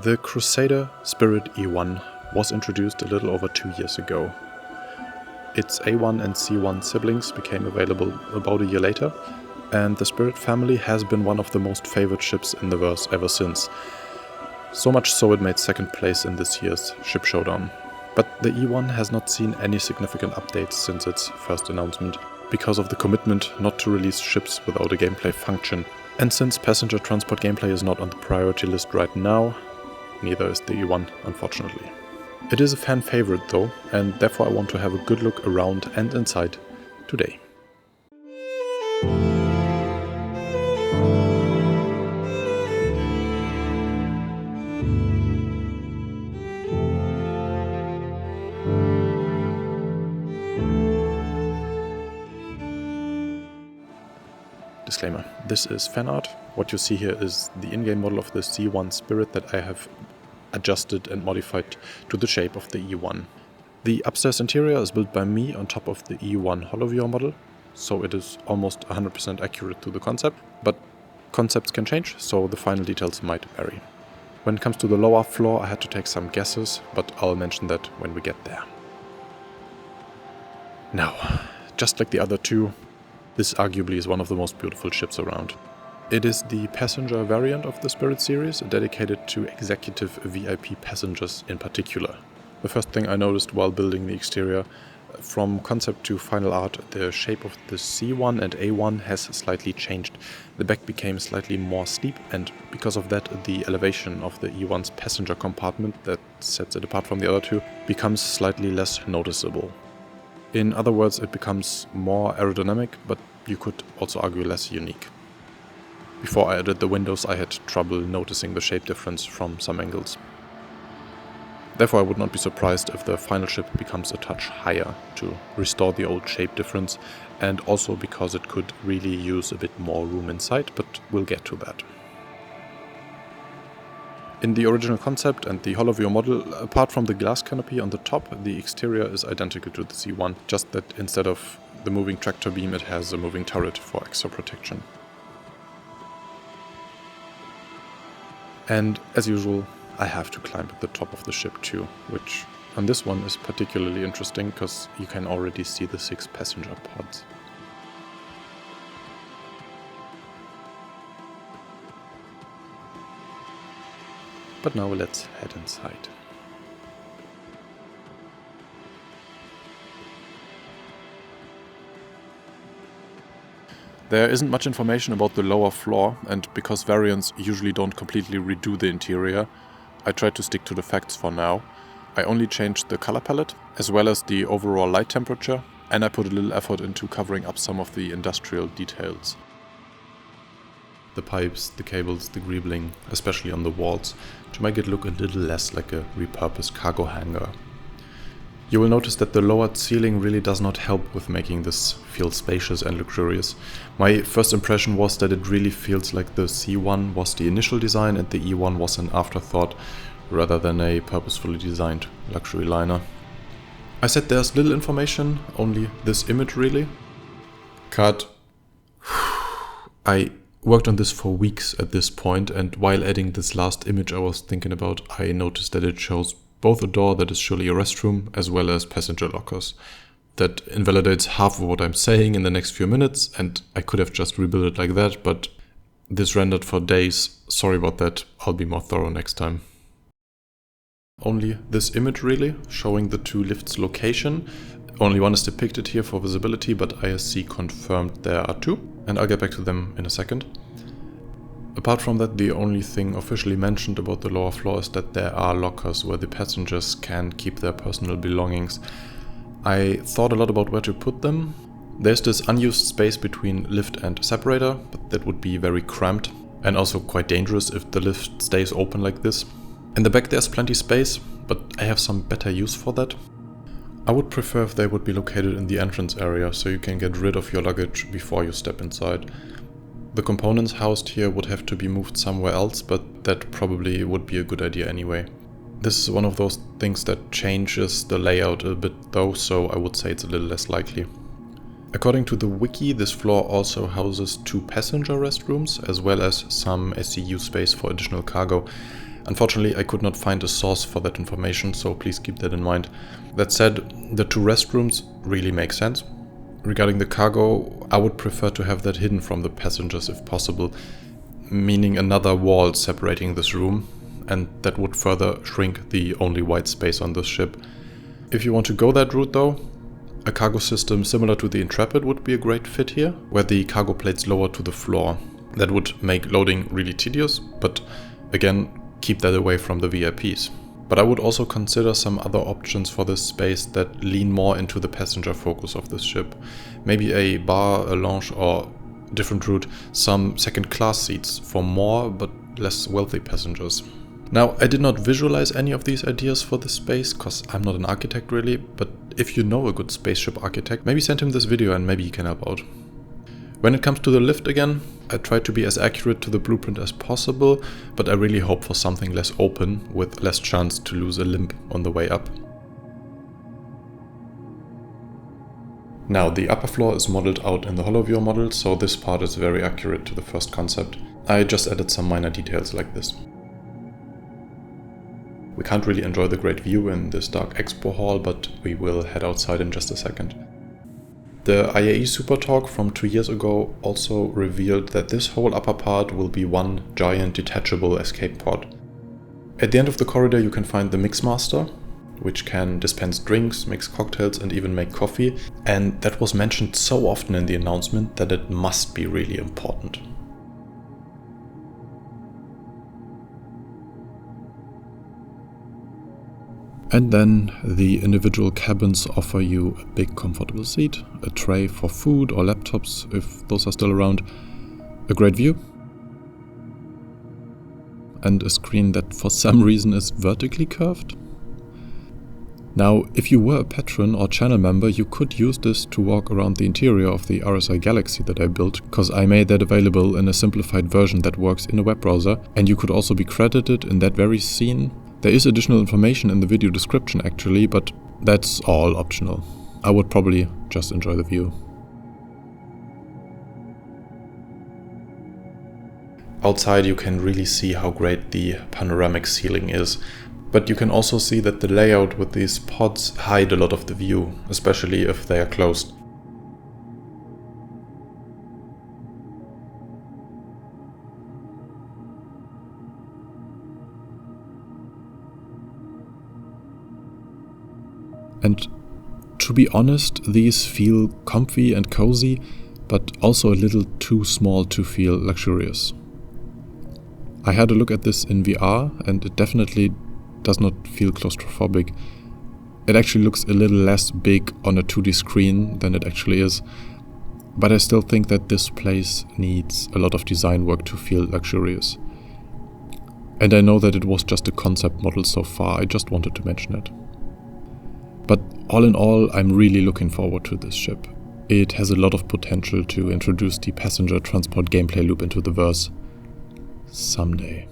The Crusader Spirit E1 was introduced a little over 2 years ago. Its A1 and C1 siblings became available about a year later, and the Spirit family has been one of the most favored ships in the verse ever since. So much so it made second place in this year's Ship Showdown. But the E1 has not seen any significant updates since its first announcement, because of the commitment not to release ships without a gameplay function. And since passenger transport gameplay is not on the priority list right now, neither is the E1, unfortunately. It is a fan favorite though, and therefore I want to have a good look around and inside today. Disclaimer, this is fan art. What you see here is the in-game model of the C1 Spirit that I have adjusted and modified to the shape of the E1. The upstairs interior is built by me on top of the E1 HoloViewer model, so it is almost 100% accurate to the concept, but concepts can change, so the final details might vary. When it comes to the lower floor, I had to take some guesses, but I'll mention that when we get there. Now, just like the other two, this arguably is one of the most beautiful ships around. It is the passenger variant of the Spirit series, dedicated to executive VIP passengers in particular. The first thing I noticed while building the exterior, from concept to final art, the shape of the C1 and A1 has slightly changed. The back became slightly more steep, and because of that the elevation of the E1's passenger compartment that sets it apart from the other two becomes slightly less noticeable. In other words, it becomes more aerodynamic, but you could also argue less unique. Before I added the windows, I had trouble noticing the shape difference from some angles. Therefore, I would not be surprised if the final ship becomes a touch higher to restore the old shape difference, and also because it could really use a bit more room inside, but we'll get to that. In the original concept and the HoloViewer model, apart from the glass canopy on the top, the exterior is identical to the C1, just that instead of the moving tractor beam it has a moving turret for extra protection. And as usual, I have to climb at the top of the ship too, which on this one is particularly interesting because you can already see the 6 passenger pods. But now let's head inside. There isn't much information about the lower floor, and because variants usually don't completely redo the interior, I tried to stick to the facts for now. I only changed the color palette, as well as the overall light temperature, and I put a little effort into covering up some of the industrial details. The pipes, the cables, the greebling, especially on the walls, to make it look a little less like a repurposed cargo hangar. You will notice that the lowered ceiling really does not help with making this feel spacious and luxurious. My first impression was that it really feels like the C1 was the initial design and the E1 was an afterthought, rather than a purposefully designed luxury liner. I said there's little information, only this image really. Cut. I worked on this for weeks at this point, and while adding this last image I was thinking about, I noticed that it shows both a door that is surely a restroom as well as passenger lockers. That invalidates half of what I'm saying in the next few minutes, and I could have just rebuilt it like that, but this rendered for days. Sorry about that, I'll be more thorough next time. Only this image really, showing the 2 lifts' location. Only one is depicted here for visibility, but ISC confirmed there are 2, and I'll get back to them in a second. Apart from that, the only thing officially mentioned about the lower floor is that there are lockers where the passengers can keep their personal belongings. I thought a lot about where to put them. There's this unused space between lift and separator, but that would be very cramped and also quite dangerous if the lift stays open like this. In the back there's plenty space, but I have some better use for that. I would prefer if they would be located in the entrance area so you can get rid of your luggage before you step inside. The components housed here would have to be moved somewhere else, but that probably would be a good idea anyway. This is one of those things that changes the layout a bit though, so I would say it's a little less likely. According to the wiki, this floor also houses 2 passenger restrooms, as well as some SCU space for additional cargo. Unfortunately, I could not find a source for that information, so please keep that in mind. That said, the 2 restrooms really make sense. Regarding the cargo, I would prefer to have that hidden from the passengers if possible, meaning another wall separating this room, and that would further shrink the only white space on this ship. If you want to go that route though, a cargo system similar to the Intrepid would be a great fit here, where the cargo plates lower to the floor. That would make loading really tedious, but again, keep that away from the VIPs. But I would also consider some other options for this space that lean more into the passenger focus of this ship. Maybe a bar, a lounge, or different route, some second class seats for more but less wealthy passengers. Now, I did not visualize any of these ideas for this space, cause I'm not an architect really, but if you know a good spaceship architect, maybe send him this video and maybe he can help out. When it comes to the lift again, I try to be as accurate to the blueprint as possible, but I really hope for something less open, with less chance to lose a limb on the way up. Now, the upper floor is modeled out in the HoloViewer model, so this part is very accurate to the first concept. I just added some minor details like this. We can't really enjoy the great view in this dark expo hall, but we will head outside in just a second. The IAE Super Talk from 2 years ago also revealed that this whole upper part will be one giant detachable escape pod. At the end of the corridor you can find the Mixmaster, which can dispense drinks, mix cocktails and even make coffee, and that was mentioned so often in the announcement that it must be really important. And then the individual cabins offer you a big comfortable seat, a tray for food or laptops if those are still around, a great view, and a screen that for some reason is vertically curved. Now, if you were a patron or channel member, you could use this to walk around the interior of the RSI Galaxy that I built, because I made that available in a simplified version that works in a web browser, and you could also be credited in that very scene. There is additional information in the video description actually, but that's all optional. I would probably just enjoy the view. Outside you can really see how great the panoramic ceiling is, but you can also see that the layout with these pods hide a lot of the view, especially if they are closed. And to be honest, these feel comfy and cozy, but also a little too small to feel luxurious. I had a look at this in VR and it definitely does not feel claustrophobic. It actually looks a little less big on a 2D screen than it actually is, but I still think that this place needs a lot of design work to feel luxurious. And I know that it was just a concept model so far, I just wanted to mention it. But all in all, I'm really looking forward to this ship. It has a lot of potential to introduce the passenger transport gameplay loop into the verse someday.